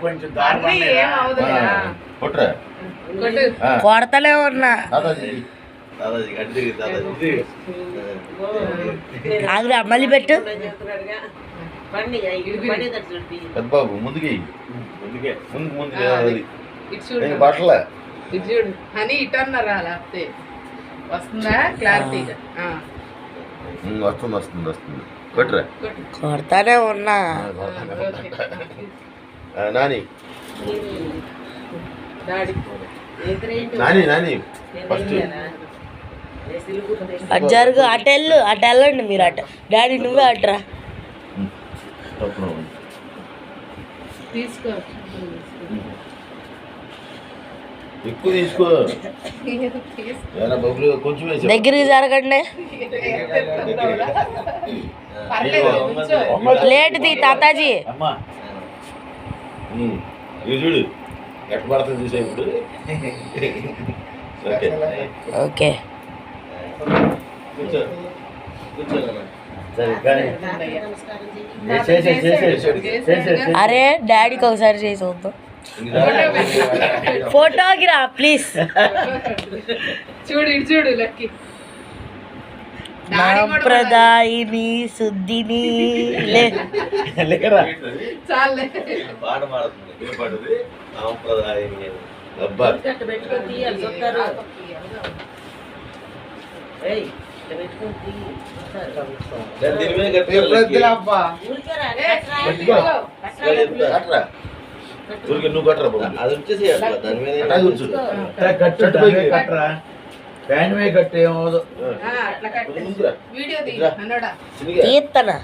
కొంచెం కొడతలే ఉన్నా మళ్ళీ పెట్టు బాబు ముందుకి బట్టలే అని ఇటు అన్నారా లేకపోతే వస్తుందా క్లారిటీగా వస్తుంది కొట్టరా కొడతానే ఉన్నా నాని నాని ఫస్ట్ అటు జరుగు అటు వెళ్ళండి మీరు అటు డాడీ నువ్వే అటురా తీసుకో ఎక్కువ తీసుకో బొబ్బులు కొంచెం దగ్గరికి జరగండి ప్లేట్ తీ తాతాజీ చూడు ఎట్ట పడుతుంది చూసే ఇప్పుడు ఓకే అరే డాడీకి ఒకసారి చేసి వద్దాం ఫోటోగ్రా ప్లీజ్ చూడు చూడు లక్కీ సాంప్రదాయిని శుద్ధిని చాలే పాట పాడుతుంది సాంప్రదాయిని నువ్వు కట్టరా అది వచ్చేసి దాని మీద కట్టరా ఫ్యాన్ మీద కట్టేమో వీడియో తీత్తనా